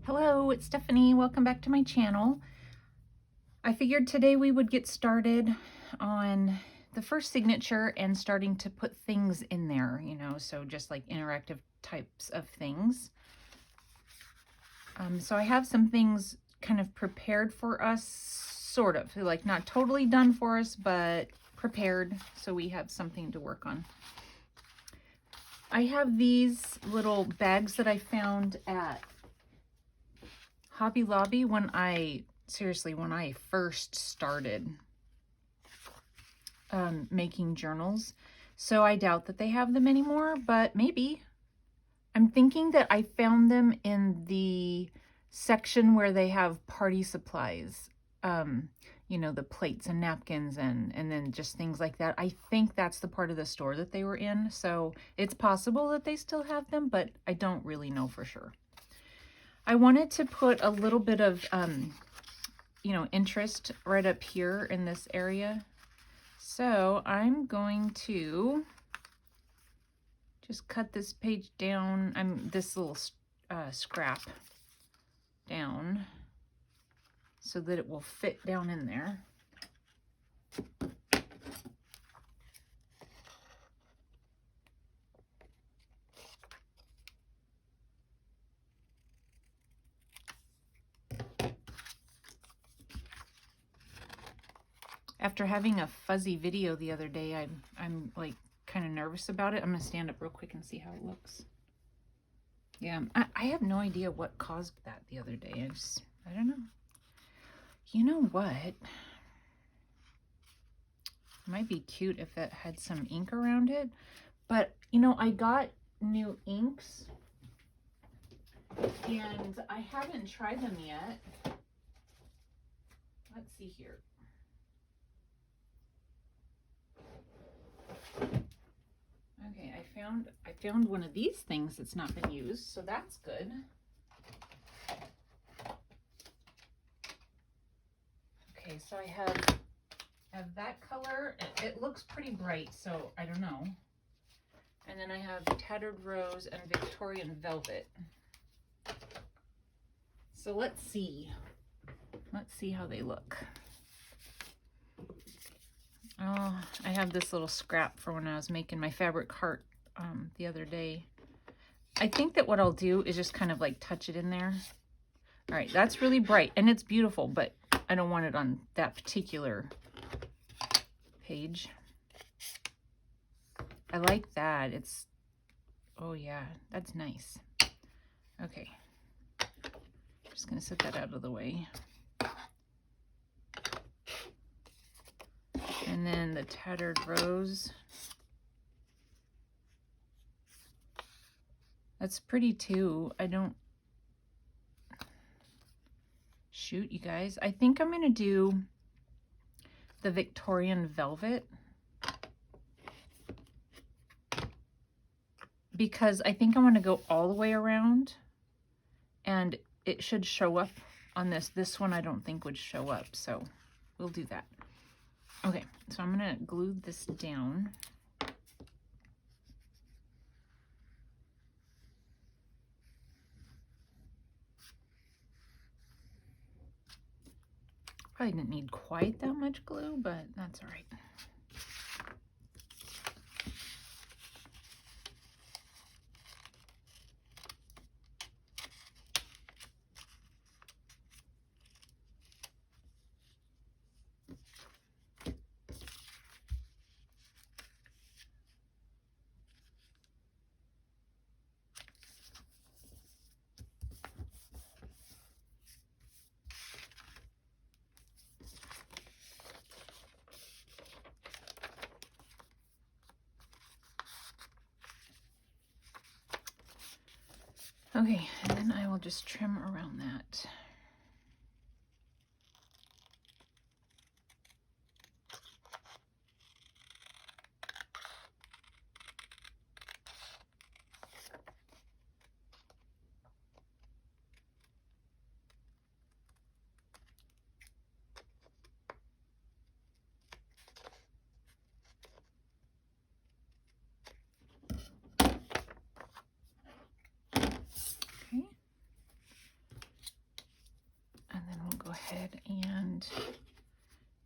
Hello, it's Stephanie. Welcome back to my channel. I figured today we would get started on the first signature and starting to put things in there, so just like interactive types of things. So I have some things kind of prepared for us, sort of, like not totally done for us, but prepared so we have something to work on. I have these little bags that I found at Hobby Lobby when I first started making journals. So I doubt that they have them anymore, but maybe. I'm thinking that I found them in the section where they have party supplies, the plates and napkins and then just things like that. I think that's the part of the store that they were in. So it's possible that they still have them, but I don't really know for sure. I wanted to put a little bit of, interest right up here in this area. So I'm going to just cut this page down, this little scrap down so that it will fit down in there. After having a fuzzy video the other day, I'm like kind of nervous about it. I'm gonna stand up real quick and see how it looks. Yeah, I have no idea what caused that the other day. I don't know. You know what? It might be cute if it had some ink around it, but I got new inks and I haven't tried them yet. Let's see here. Okay, I found one of these things that's not been used, so that's good. Okay, so I have that color. It looks pretty bright, so I don't know. And then I have Tattered Rose and Victorian Velvet. So let's see how they look. Oh, I have this little scrap for when I was making my fabric heart the other day. I think that what I'll do is just kind of like touch it in there. All right, that's really bright and it's beautiful, but I don't want it on that particular page. I like that. Oh yeah, that's nice. Okay, just gonna set that out of the way. And then the Tattered Rose. That's pretty too. Shoot, you guys. I think I'm going to do the Victorian Velvet because I think I'm going to go all the way around and it should show up on this. This one I don't think would show up, so we'll do that. Okay, so I'm going to glue this down. Probably didn't need quite that much glue, but that's all right. Okay, and then I will just trim around that. ahead and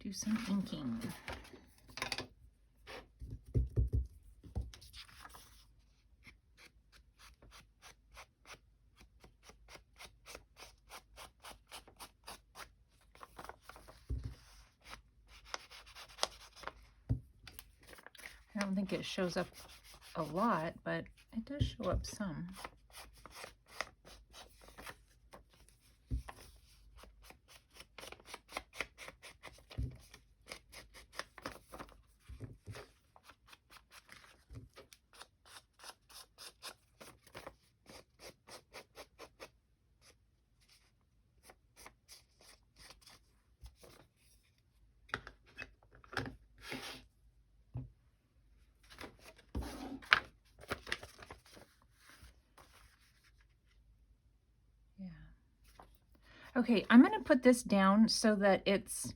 do some inking. I don't think it shows up a lot, but it does show up some. Okay, I'm going to put this down so that it's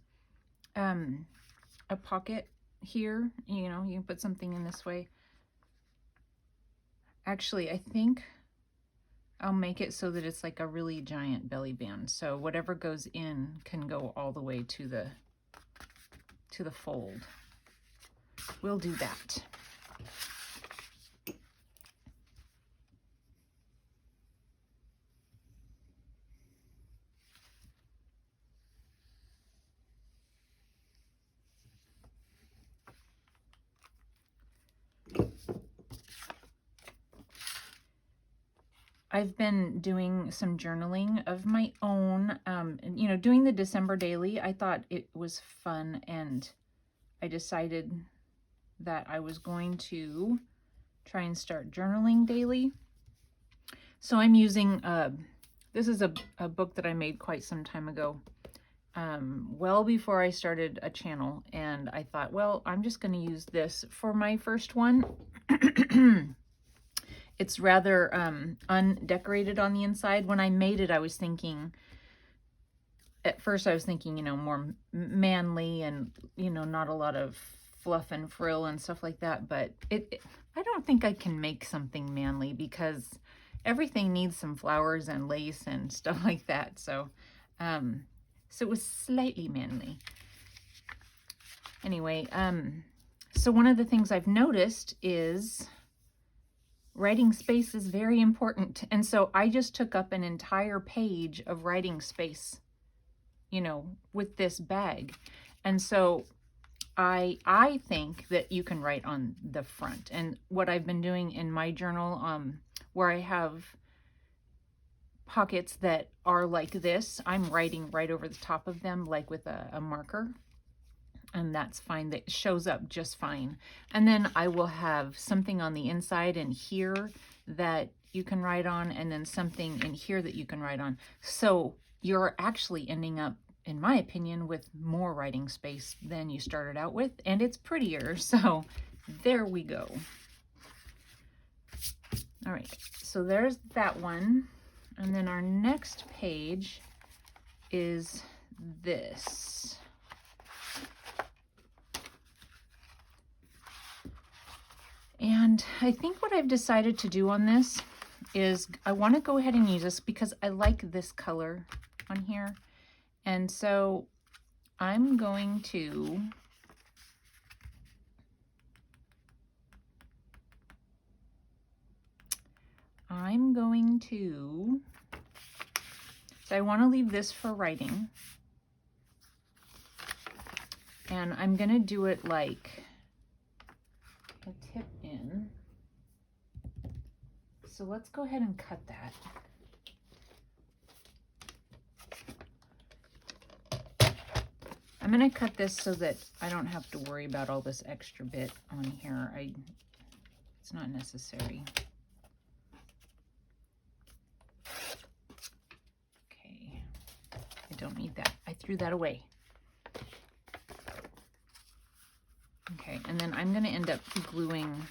a pocket here. You know, you can put something in this way. Actually, I think I'll make it so that it's like a really giant belly band. So whatever goes in can go all the way to the fold. We'll do that. I've been doing some journaling of my own, and, you know, doing the December daily. I thought it was fun, and I decided that I was going to try and start journaling daily. So I'm using, this is a book that I made quite some time ago, well before I started a channel, and I thought, well, I'm just going to use this for my first one. It's rather undecorated on the inside. When I made it, I was thinking, at first I was thinking, you know, more manly and, you know, not a lot of fluff and frill and stuff like that. But I don't think I can make something manly because everything needs some flowers and lace and stuff like that. So, so it was slightly manly. Anyway, so one of the things I've noticed is writing space is very important. And so I just took up an entire page of writing space, you know, with this bag. And so I think that you can write on the front. And what I've been doing in my journal, where I have pockets that are like this, I'm writing right over the top of them, like with a marker. And that's fine. That shows up just fine. And then I will have something on the inside and here that you can write on, and then something in here that you can write on. So you're actually ending up, in my opinion, with more writing space than you started out with, and it's prettier. So there we go. All right, so there's that one. And then our next page is this. And I think what I've decided to do on this is I want to go ahead and use this because I like this color on here. And so I'm going to so I want to leave this for writing. And I'm going to do it like a tip in. So let's go ahead and cut that. I'm going to cut this so that I don't have to worry about all this extra bit on here. It's not necessary. Okay, I don't need that. I threw that away. Okay, and then I'm going to end up gluing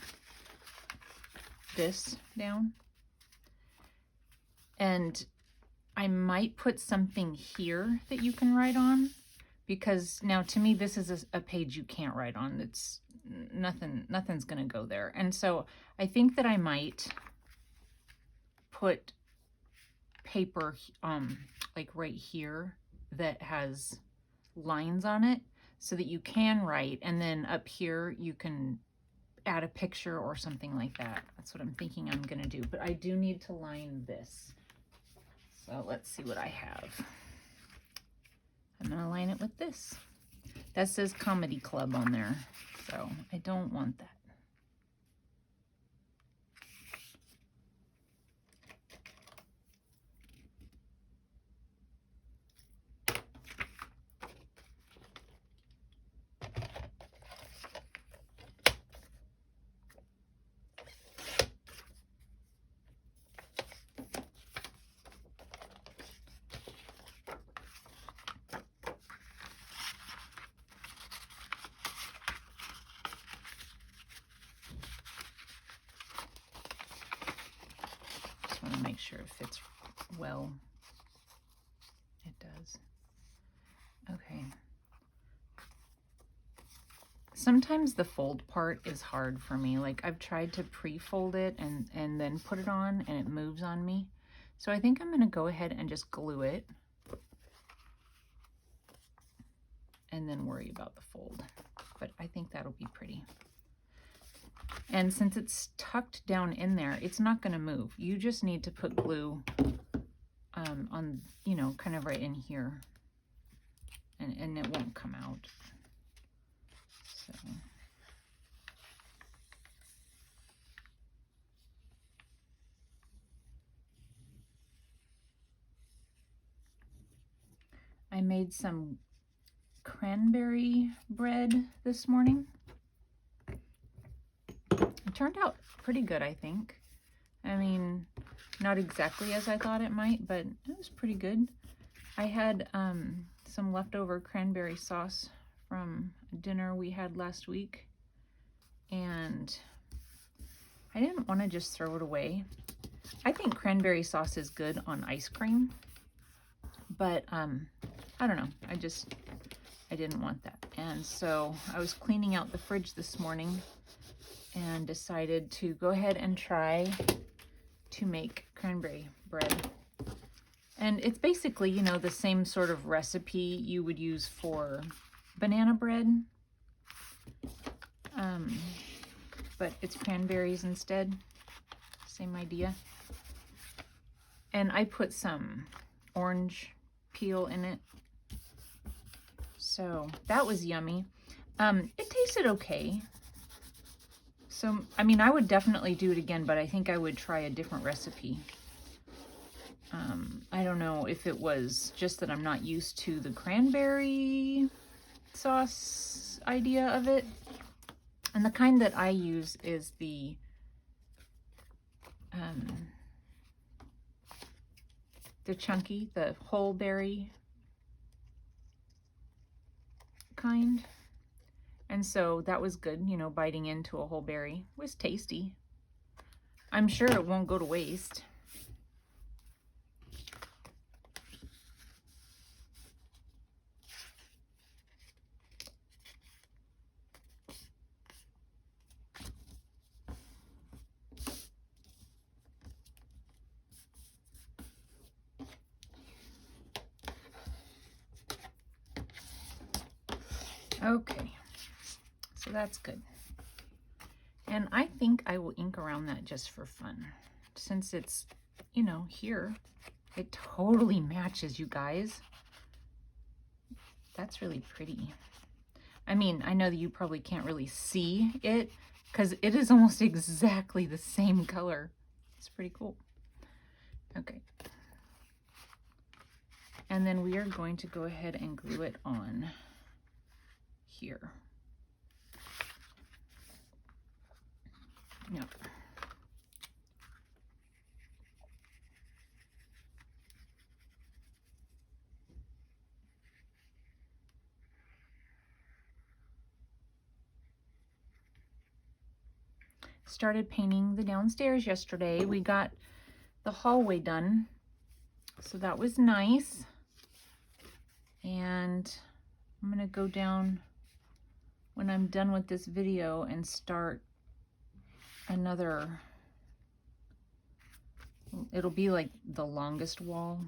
this down. And I might put something here that you can write on, because now to me this is a page you can't write on. It's nothing's going to go there. And so I think that I might put paper like right here that has lines on it so that you can write, and then up here you can add a picture or something like that. That's what I'm thinking I'm gonna do, but I do need to line this. So let's see what I have. I'm gonna line it with this. That says Comedy Club on there, so I don't want that. Want to make sure it fits well. It does. Okay. Sometimes the fold part is hard for me. Like I've tried to pre-fold it and then put it on and it moves on me. So I think I'm going to go ahead and just glue it and then worry about the fold. But I think that'll be pretty. And since it's tucked down in there, it's not going to move. You just need to put glue on, you know, kind of right in here, and it won't come out. So. I made some cranberry bread this morning. It turned out pretty good, I think. I mean, not exactly as I thought it might, but it was pretty good. I had some leftover cranberry sauce from dinner we had last week, and I didn't want to just throw it away. I think cranberry sauce is good on ice cream, but I don't know. I didn't want that. And so I was cleaning out the fridge this morning and decided to go ahead and try to make cranberry bread. And it's basically, you know, the same sort of recipe you would use for banana bread, but it's cranberries instead. Same idea. And I put some orange peel in it. So that was yummy. It tasted okay. So, I mean, I would definitely do it again, but I think I would try a different recipe. I don't know if it was just that I'm not used to the cranberry sauce idea of it. And the kind that I use is the chunky, the whole berry kind. And so that was good, you know, biting into a whole berry. It was tasty. I'm sure it won't go to waste. Okay, so that's good. And I think I will ink around that just for fun. Since it's, you know, here, it totally matches, you guys. That's really pretty. I mean, I know that you probably can't really see it because it is almost exactly the same color. It's pretty cool. Okay. And then we are going to go ahead and glue it on here. Yep. Started painting the downstairs yesterday. We got the hallway done, so that was nice. And I'm gonna go down when I'm done with this video and start another. It'll be like the longest wall.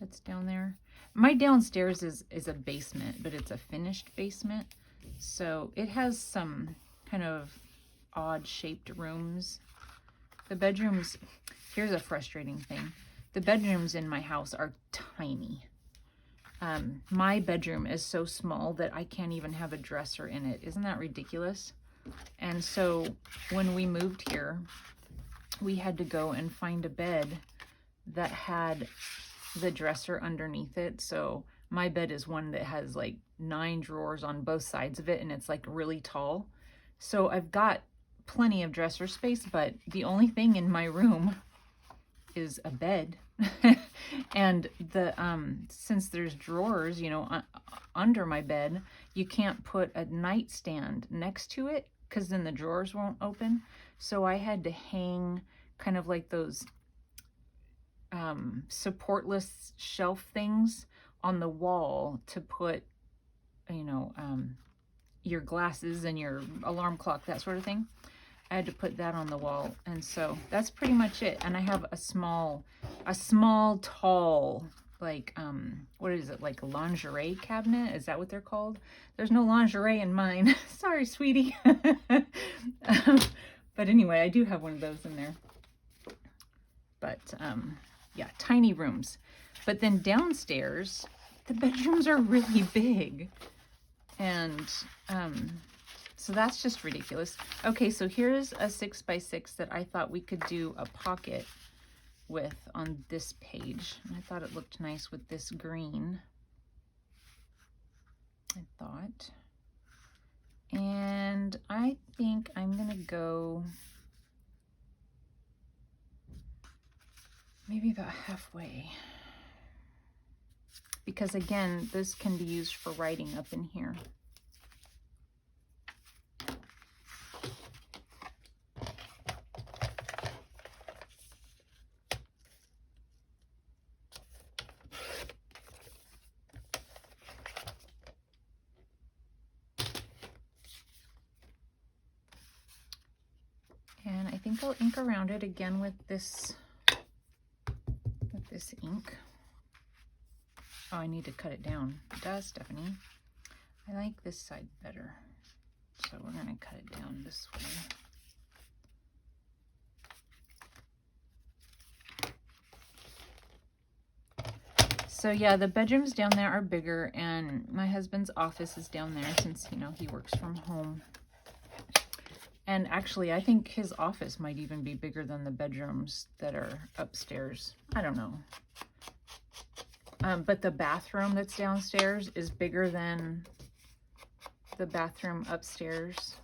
that's down there. My downstairs is a basement, but it's a finished basement. So it has some kind of odd shaped rooms. The bedrooms, here's a frustrating thing. The bedrooms in my house are tiny. My bedroom is so small that I can't even have a dresser in it. Isn't that ridiculous? And so when we moved here, we had to go and find a bed that had the dresser underneath it. So my bed is one that has like 9 drawers on both sides of it, and it's like really tall. So I've got plenty of dresser space, but the only thing in my room is a bed. And the since there's drawers, you know, under my bed, you can't put a nightstand next to it because then the drawers won't open. So I had to hang kind of like those supportless shelf things on the wall to put, you know, your glasses and your alarm clock, that sort of thing. I had to put that on the wall, and so that's pretty much it. And I have a small, tall, like, what is it, like a lingerie cabinet? Is that what they're called? There's no lingerie in mine. Sorry, sweetie. But anyway, I do have one of those in there. But, yeah, tiny rooms. But then downstairs, the bedrooms are really big. And, so that's just ridiculous. Okay, so here's a 6x6 that I thought we could do a pocket with on this page. And I thought it looked nice with this green, I thought. And I think I'm gonna go maybe about halfway. Because again, this can be used for writing up in here. And I think I'll ink around it again with this ink. Oh, I need to cut it down. Duh, Stephanie. I like this side better. So we're gonna cut it down this way. So yeah, the bedrooms down there are bigger, and my husband's office is down there since, you know, he works from home. And actually, I think his office might even be bigger than the bedrooms that are upstairs. I don't know. But the bathroom that's downstairs is bigger than the bathroom upstairs.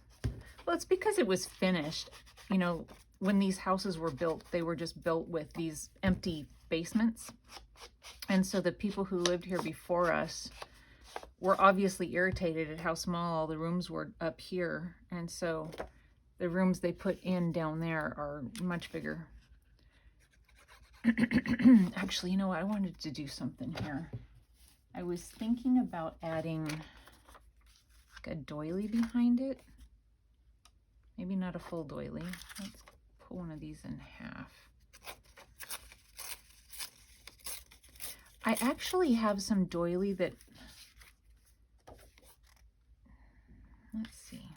Well, it's because it was finished. You know, when these houses were built, they were just built with these empty basements. And so the people who lived here before us were obviously irritated at how small all the rooms were up here. And so the rooms they put in down there are much bigger. Actually, you know what? I wanted to do something here. I was thinking about adding like a doily behind it. Maybe not a full doily. Let's pull one of these in half. I actually have some doily that, let's see.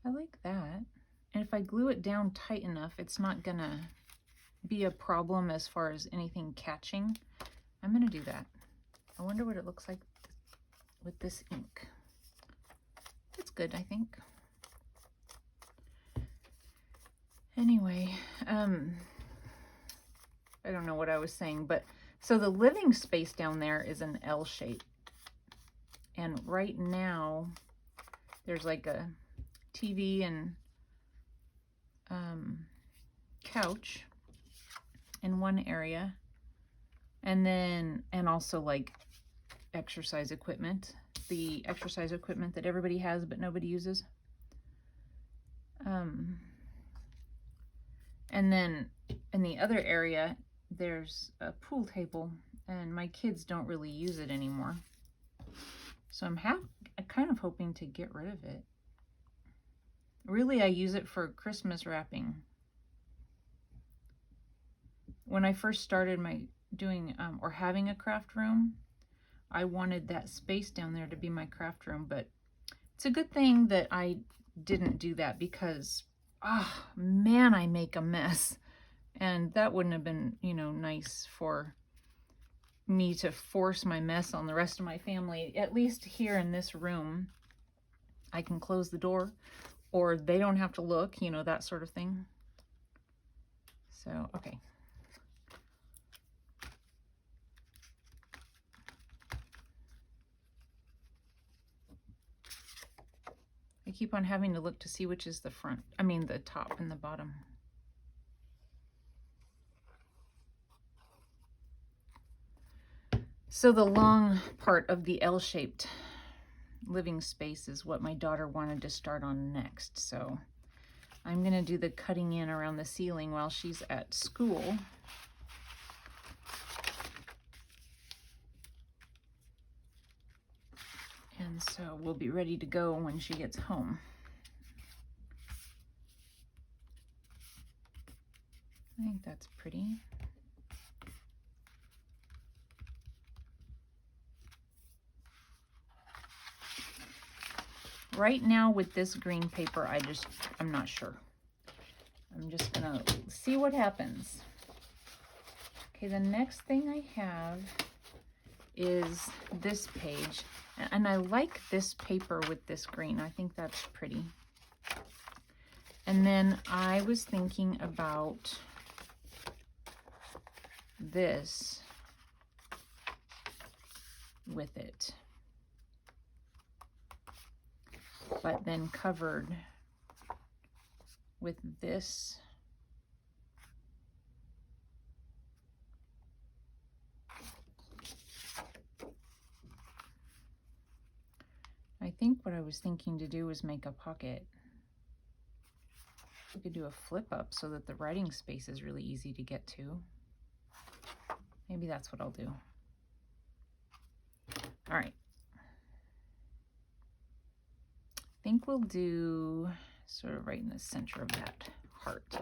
I like that. And if I glue it down tight enough, it's not gonna be a problem as far as anything catching. I'm gonna do that. I wonder what it looks like with this ink. It's good, I think. Anyway, I don't know what I was saying, but so the living space down there is an L shape. And right now, there's like a TV and couch in one area, and also like exercise equipment, the exercise equipment that everybody has but nobody uses. And then in the other area, there's a pool table, and my kids don't really use it anymore. So I'm kind of hoping to get rid of it. Really, I use it for Christmas wrapping. when I first started my doing or having a craft room, I wanted that space down there to be my craft room, but it's a good thing that I didn't do that because, oh man, I make a mess. And that wouldn't have been, you know, nice for me to force my mess on the rest of my family. At least here in this room, I can close the door or they don't have to look, you know, that sort of thing. So, okay. I keep on having to look to see which is the front, I mean the top and the bottom. So the long part of the L-shaped living space is what my daughter wanted to start on next. So I'm gonna do the cutting in around the ceiling while she's at school. And so we'll be ready to go when she gets home. I think that's pretty. Right now with this green paper, I'm not sure. I'm just gonna see what happens. Okay, the next thing I have is this page. And I like this paper with this green. I think that's pretty. And then I was thinking about this with it, but then covered with this. I think what I was thinking to do was make a pocket. We could do a flip up so that the writing space is really easy to get to. Maybe that's what I'll do. All right. I think we'll do sort of right in the center of that heart.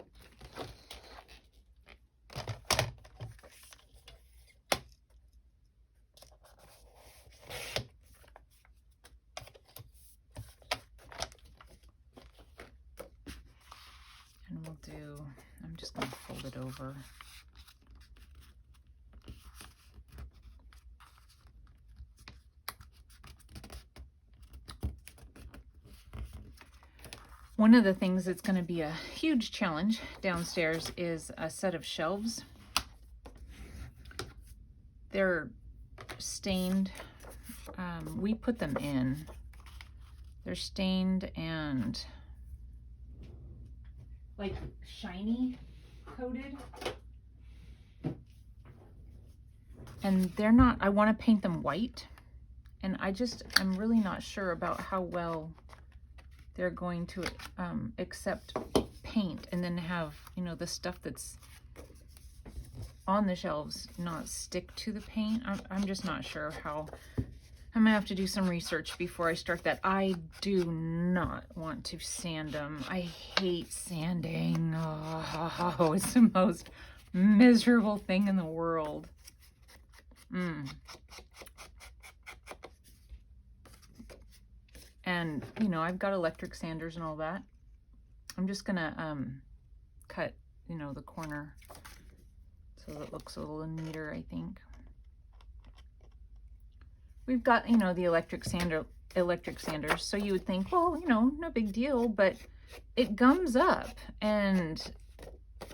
And we'll do, I'm just going to fold it over. One of the things that's going to be a huge challenge downstairs is a set of shelves. They're stained. We put them in. They're stained and like shiny coated. And they're not, I want to paint them white. And I'm really not sure about how well they're going to accept paint and then have, you know, the stuff that's on the shelves not stick to the paint. I'm just not sure how. I'm gonna have to do some research before I start that. I do not want to sand them. I hate sanding. Oh, it's the most miserable thing in the world. And, you know, I've got electric sanders and all that. I'm just gonna cut, you know, the corner so that it looks a little neater, I think. We've got, you know, the electric sanders, so you would think, well, you know, no big deal, but it gums up and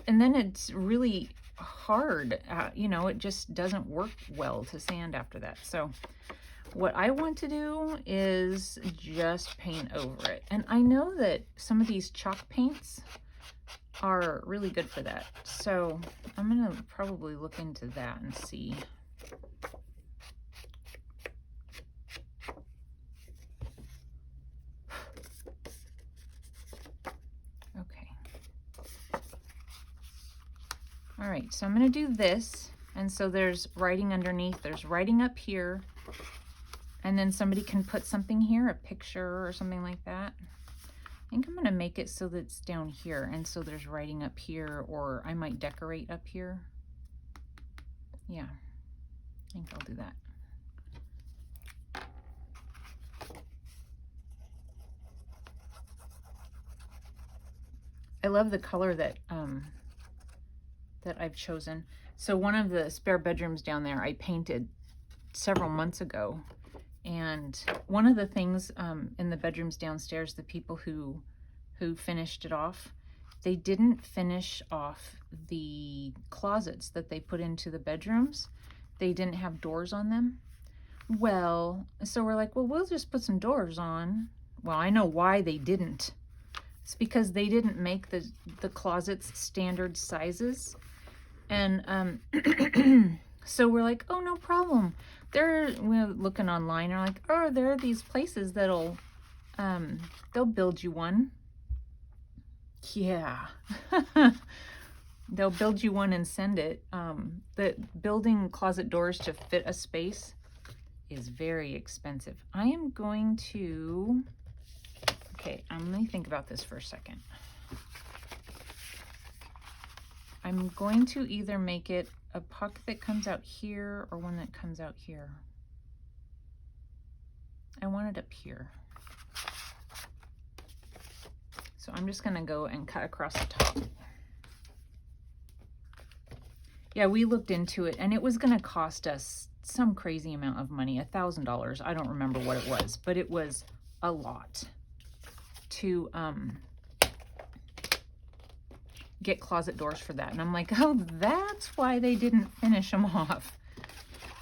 then it's really hard. You know, it just doesn't work well to sand after that. So what I want to do is just paint over it. And I know that some of these chalk paints are really good for that. So I'm gonna probably look into that and see. Okay. All right, so I'm gonna do this. And so there's writing underneath, there's writing up here. And then somebody can put something here, a picture or something like that. I think I'm gonna make it so that it's down here. And so there's writing up here, or I might decorate up here. Yeah, I think I'll do that. I love the color that that I've chosen. So one of the spare bedrooms down there I painted several months ago, and one of the things in the bedrooms downstairs, the people who finished it off, they didn't finish off the closets that they put into the bedrooms. They didn't have doors on them. Well, so we're like, well, we'll just put some doors on. Well, I know why they didn't. It's because they didn't make the closets standard sizes. And so we're like, oh, no problem. We're looking online and we're like, oh, there are these places that'll, they'll build you one. Yeah. They'll build you one and send it. The building closet doors to fit a space is very expensive. I am going to, okay, let me think about this for a second. I'm going to either make it a puck that comes out here or one that comes out here. I want it up here. So I'm just gonna go and cut across the top. Yeah, we looked into it and it was gonna cost us some crazy amount of money, $1,000. I don't remember what it was, but it was a lot to get closet doors for that. And I'm like, oh, that's why they didn't finish them off.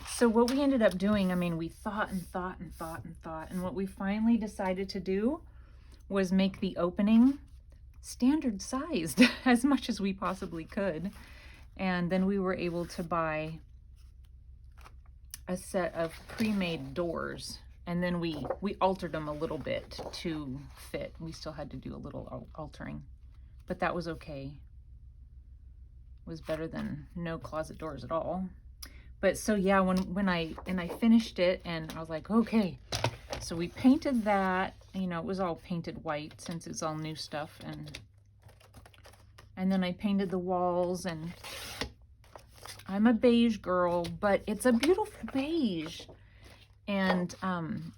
So what we ended up doing, I mean, we thought and thought and thought and thought, and what we finally decided to do was make the opening standard sized as much as we possibly could. And then we were able to buy a set of pre-made doors, and then we altered them a little bit to fit. We still had to do a little altering, but that was okay. It was better than no closet doors at all. But so yeah, when I finished it and I was like, okay, so we painted that, you know, it was all painted white since it's all new stuff, and then I painted the walls, and I'm a beige girl, but it's a beautiful beige. And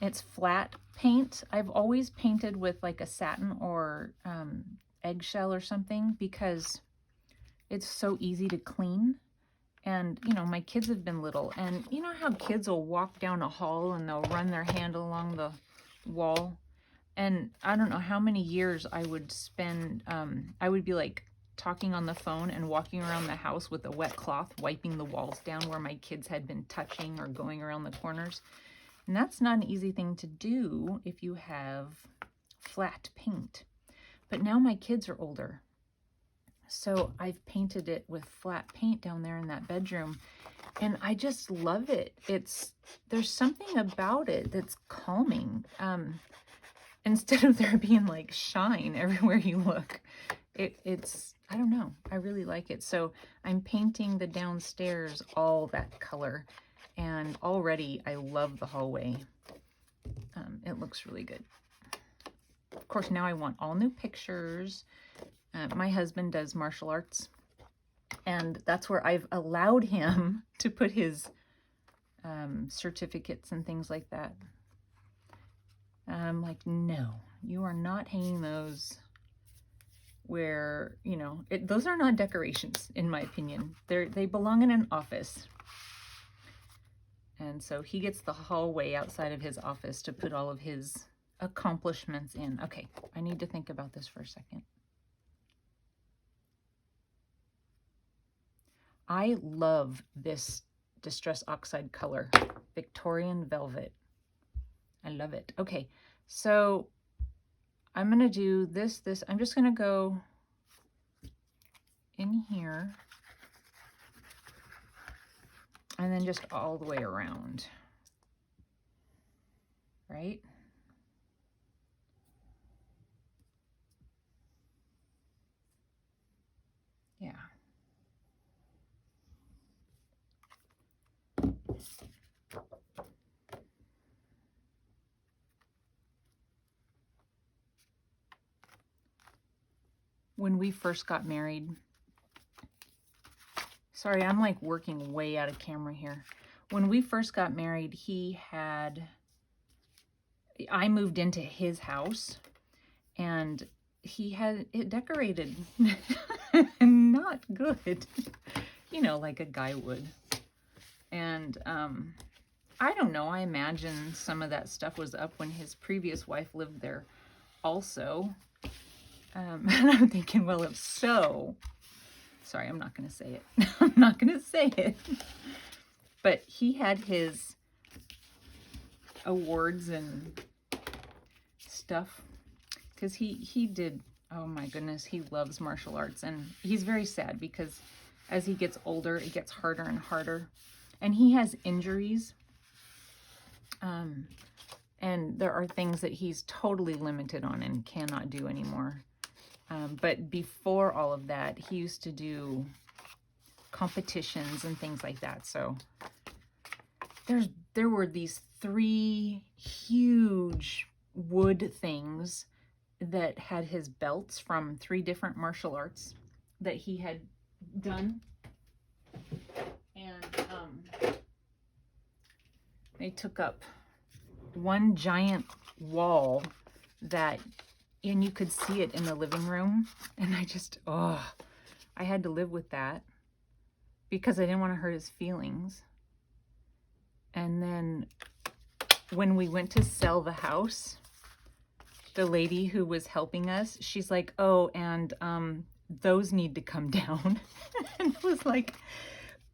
it's flat paint. I've always painted with like a satin or eggshell or something because it's so easy to clean. And, you know, my kids have been little, and you know how kids will walk down a hall and they'll run their hand along the wall? And I don't know how many years I would spend, I would be like talking on the phone and walking around the house with a wet cloth, wiping the walls down where my kids had been touching or going around the corners. And that's not an easy thing to do if you have flat paint. But now my kids are older, so I've painted it with flat paint down there in that bedroom, and I just love it. There's something about it that's calming. Instead of there being like shine everywhere you look, it's, I don't know, I really like it. So I'm painting the downstairs all that color, and already I love the hallway. It looks really good. Of course, now I want all new pictures. My husband does martial arts, and that's where I've allowed him to put his certificates and things like that. I'm like, no, you are not hanging those where, you know, those are not decorations, in my opinion. They belong in an office. And so he gets the hallway outside of his office to put all of his accomplishments in. Okay, I need to think about this for a second. I love this Distress Oxide color, Victorian Velvet. I love it. Okay, so I'm gonna do this. I'm just gonna go in here and then just all the way around, right? Yeah. When we first got married, Sorry, I'm like working way out of camera here. When we first got married, I moved into his house and he had it decorated. Not good. You know, like a guy would. And I don't know, I imagine some of that stuff was up when his previous wife lived there also. And I'm thinking, well, if so, sorry, I'm not going to say it. I'm not going to say it. But he had his awards and stuff because he did, oh my goodness, he loves martial arts. And he's very sad because as he gets older, it gets harder and harder. And he has injuries. And there are things that he's totally limited on and cannot do anymore. But before all of that, he used to do competitions and things like that. So there were these 3 huge wood things that had his belts from 3 different martial arts that he had done. And they took up one giant wall and you could see it in the living room. And I had to live with that because I didn't want to hurt his feelings. And then when we went to sell the house, the lady who was helping us, she's like, oh, and those need to come down. And I was like,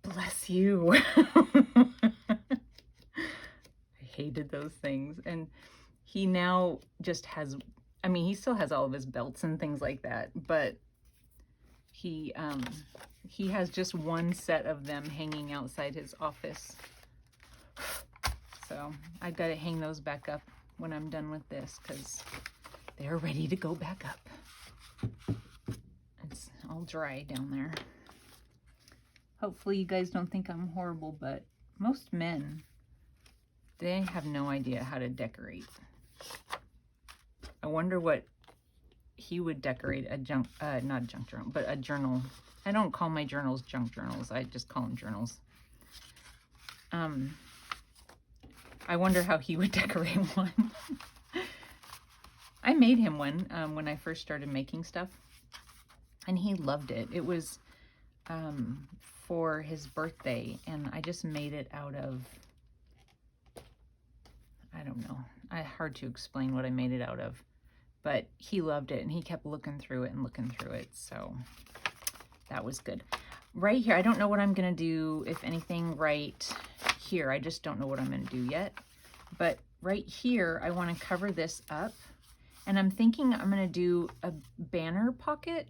bless you. I hated those things. And he now just has, I mean, he still has all of his belts and things like that, but he has just one set of them hanging outside his office. So I've got to hang those back up when I'm done with this because they're ready to go back up. It's all dry down there. Hopefully you guys don't think I'm horrible, but most men, they have no idea how to decorate. I wonder what he would decorate not a junk journal, but a journal. I don't call my journals junk journals. I just call them journals. I wonder how he would decorate one. I made him one when I first started making stuff, and he loved it. It was for his birthday, and I just made it out of, I don't know. Hard to explain what I made it out of, but he loved it, and he kept looking through it and looking through it, so that was good. Right here, I don't know what I'm going to do, if anything, right here. I just don't know what I'm going to do yet, but right here, I want to cover this up, and I'm thinking I'm going to do a banner pocket.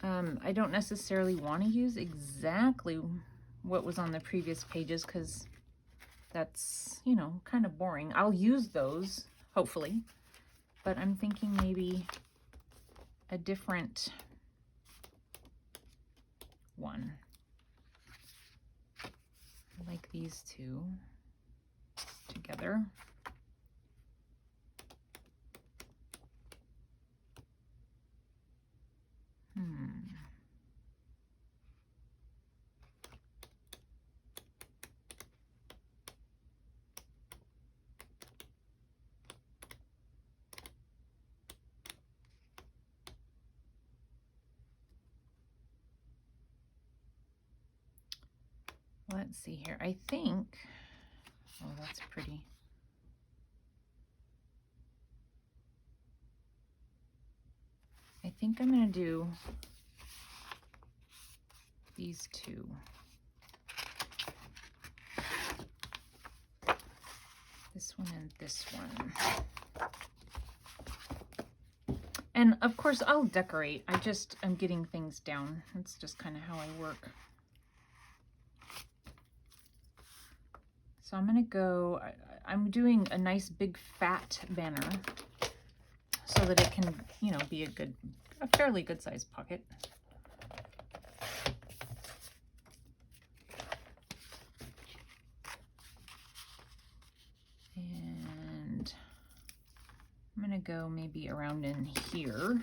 I don't necessarily want to use exactly what was on the previous pages because that's, you know, kind of boring. I'll use those, hopefully, but I'm thinking maybe a different one. I like these two together. Let's see here. I think, oh, that's pretty. I think I'm going to do these two. This one and this one. And of course I'll decorate. I'm getting things down. That's just kind of how I work. So I'm going to go, I'm doing a nice big fat banner so that it can, you know, be a fairly good sized pocket. And I'm going to go maybe around in here.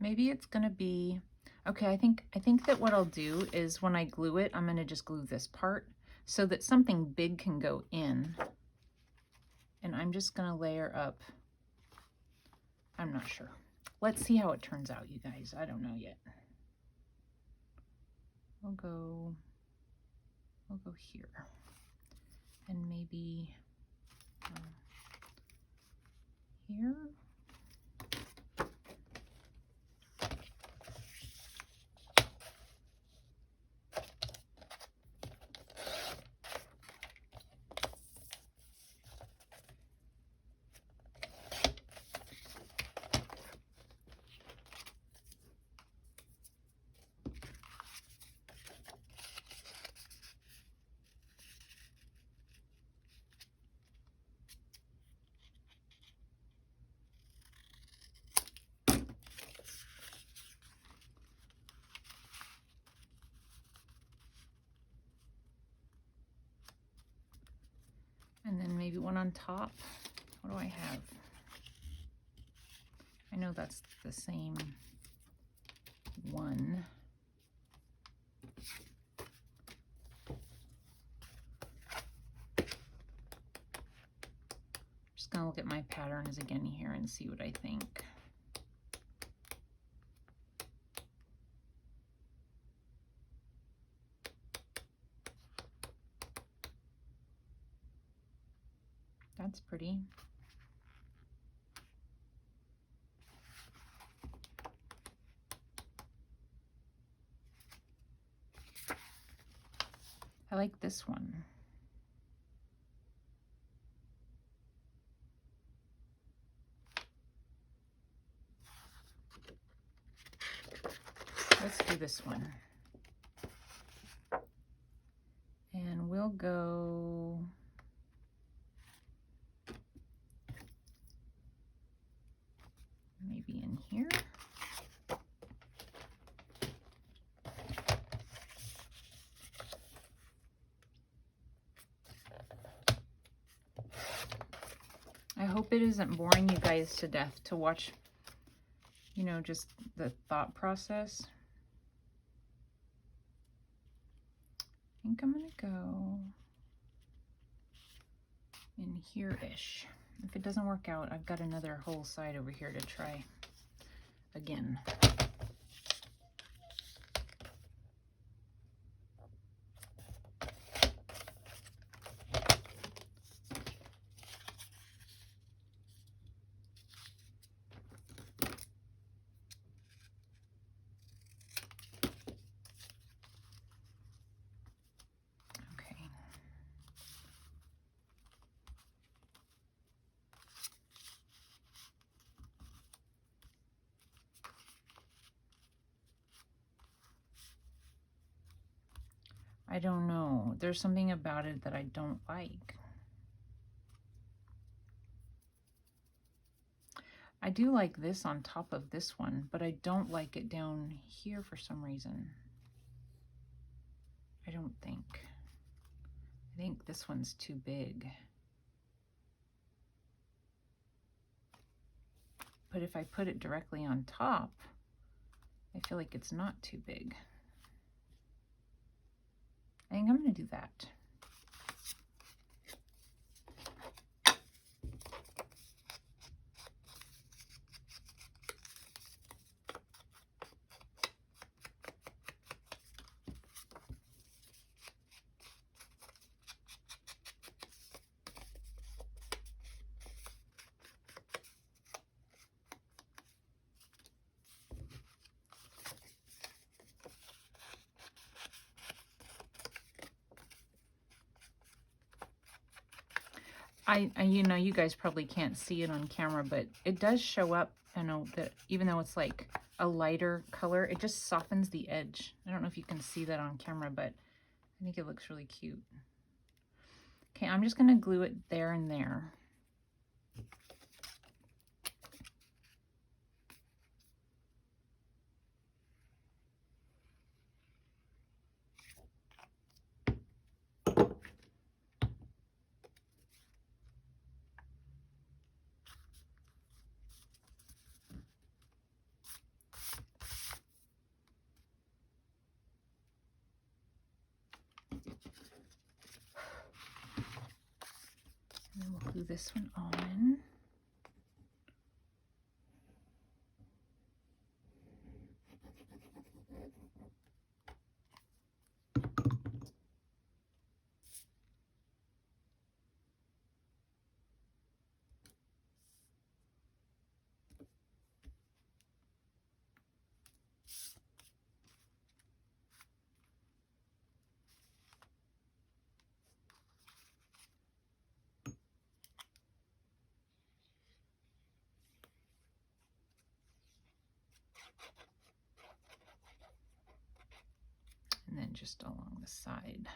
maybe it's gonna be, okay, I think that what I'll do is when I glue it, I'm gonna just glue this part so that something big can go in. And I'm just gonna layer up, I'm not sure. Let's see how it turns out, you guys. I don't know yet. We'll go here. And maybe here. And then maybe one on top. What do I have? I know that's the same one. Just gonna look at my patterns again here and see what I think. That's pretty. I like this one. Let's do this one. And we'll go maybe in here. I hope it isn't boring you guys to death to watch, you know, just the thought process. I think I'm gonna go in here-ish. If it doesn't work out, I've got another whole side over here to try again. I don't know. There's something about it that I don't like. I do like this on top of this one, but I don't like it down here for some reason. I don't think. I think this one's too big. But if I put it directly on top, I feel like it's not too big. I think I'm going to do that. You know, you guys probably can't see it on camera, but it does show up, you know, that even though it's like a lighter color, it just softens the edge. I don't know if you can see that on camera, but I think it looks really cute. Okay, I'm just gonna glue it there and there. glue this one on. And then just along the side.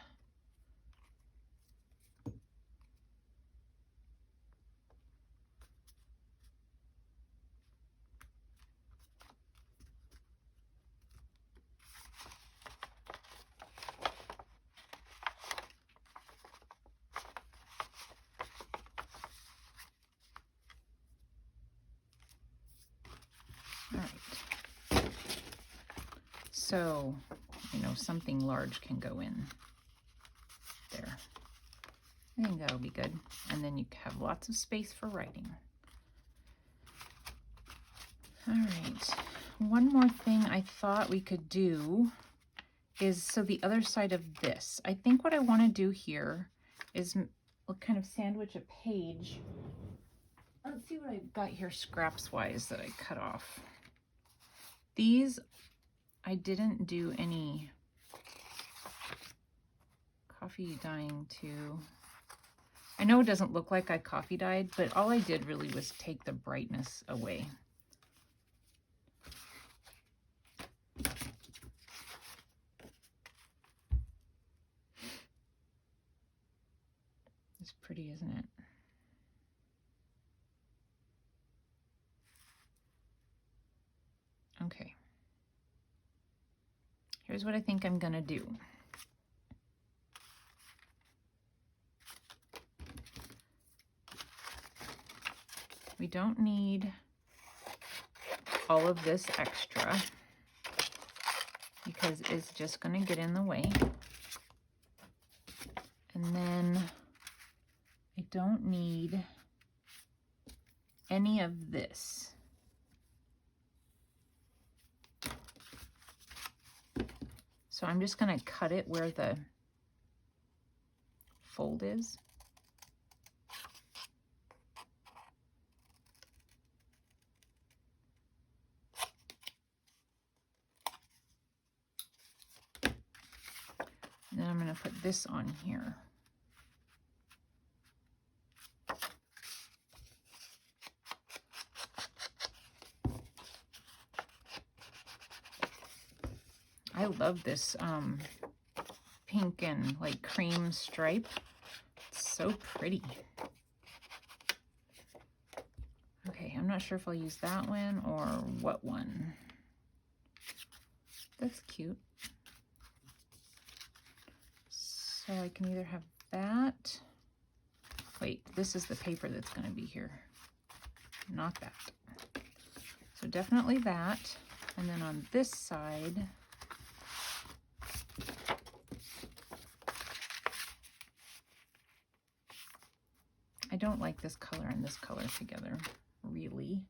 All right. So, you know, something large can go in there. I think that'll be good. And then you have lots of space for writing. All right. One more thing I thought we could do is, so the other side of this, I think what I want to do here is kind of sandwich a page. Let's see what I've got here scraps wise that I cut off. These, I didn't do any coffee dyeing to. I know it doesn't look like I coffee dyed, but all I did really was take the brightness away. It's pretty, isn't it? Okay. Here's what I think I'm gonna do. We don't need all of this extra because it's just gonna get in the way. And then I don't need any of this. So I'm just going to cut it where the fold is. And then I'm going to put this on here. I love this pink and like cream stripe. It's so pretty. Okay, I'm not sure if I'll use that one or what one. That's cute. So I can either have that. Wait, this is the paper that's going to be here. Not that. So definitely that. And then on this side, I don't like this color and this color together, really.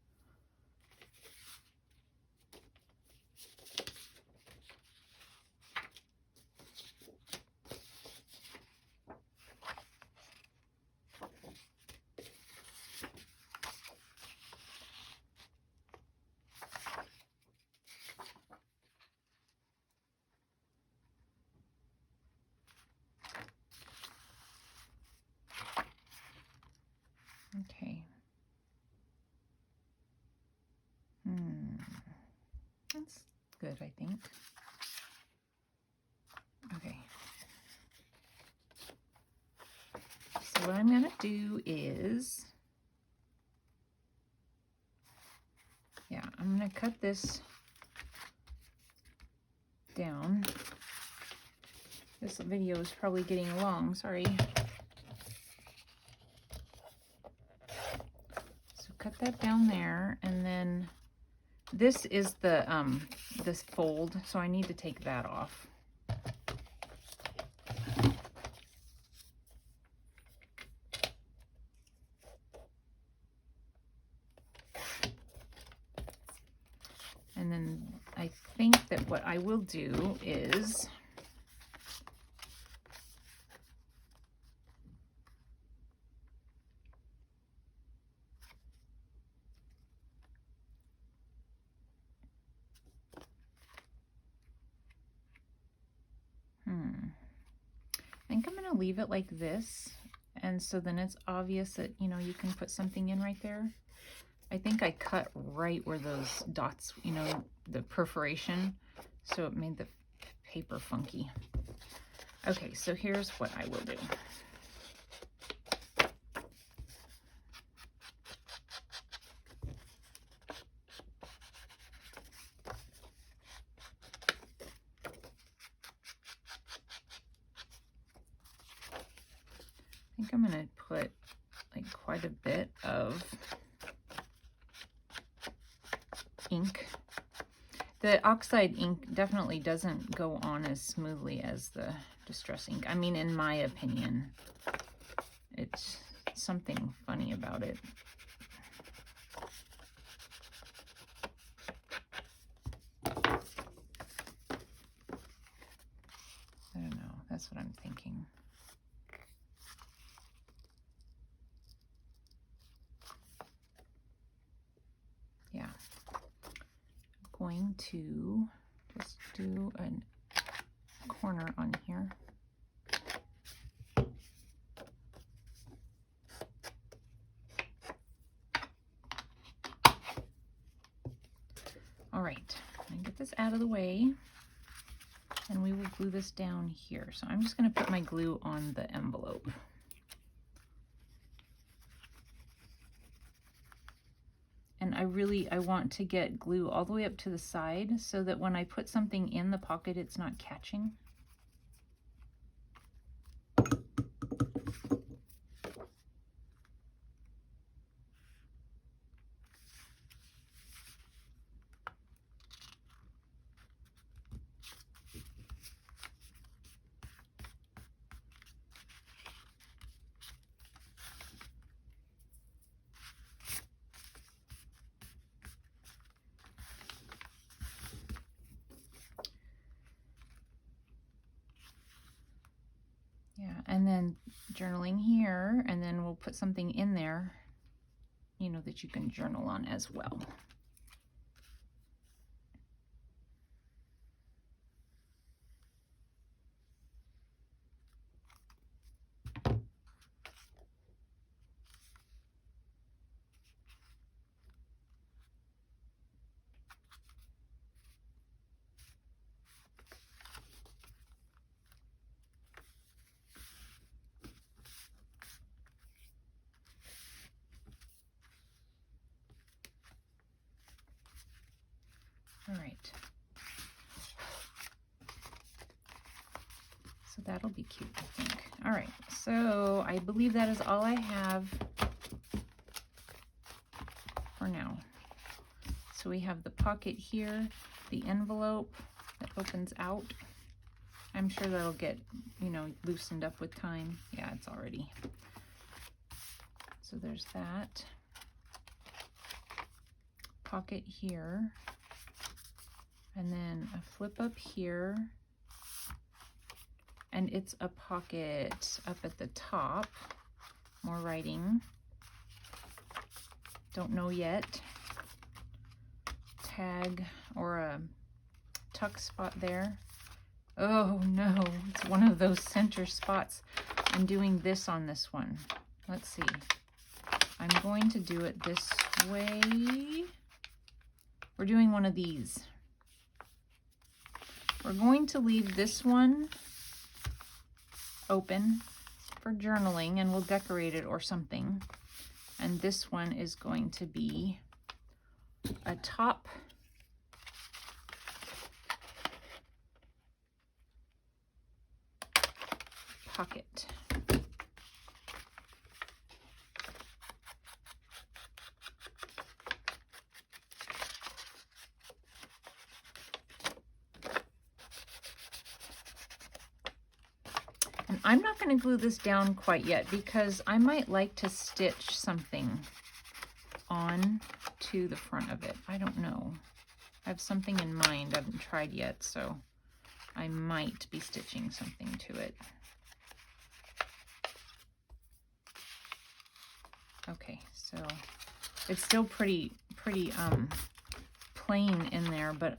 Okay. That's good, I think. Okay. So what I'm going to do is, I'm going to cut this down. This video is probably getting long, sorry. So cut that down there, and then this is the this fold, so I need to take that off. what I will do is I think I'm going to leave it like this, and so then it's obvious that, you know, you can put something in right there. I think I cut right where those dots, you know, the perforation, so it made the paper funky. Okay, so here's what I will do. I think I'm going to put like quite a bit of ink. The oxide ink definitely doesn't go on as smoothly as the distress ink. I mean, in my opinion, it's something funny about it. I don't know, that's what I'm thinking. Yeah, I'm going to just do a corner on here. All right, I'm gonna get this out of the way and we will glue this down here. So I'm just gonna put my glue on the envelope. And I want to get glue all the way up to the side so that when I put something in the pocket, it's not catching. Yeah, and then journaling here, and then we'll put something in there, you know, that you can journal on as well. All right. So that'll be cute, I think. All right, so I believe that is all I have for now. So we have the pocket here, the envelope that opens out. I'm sure that'll get, you know, loosened up with time. Yeah, it's already. So there's that. Pocket here. And then a flip up here. And it's a pocket up at the top. More writing. Don't know yet. Tag or a tuck spot there. Oh no, it's one of those center spots. I'm doing this on this one. Let's see. I'm going to do it this way. We're doing one of these. We're going to leave this one open for journaling, and we'll decorate it or something. And this one is going to be a top pocket. And I'm not going to glue this down quite yet because I might like to stitch something on to the front of it. I don't know. I have something in mind I haven't tried yet, so I might be stitching something to it. Okay, so it's still pretty plain in there, but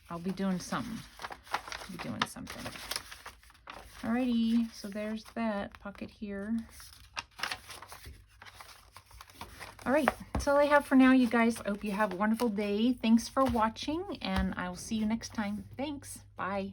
I'll be doing something. Alrighty, so there's that pocket here. All right, that's all I have for now, you guys. I hope you have a wonderful day. Thanks for watching, and I will see you next time. Thanks. Bye.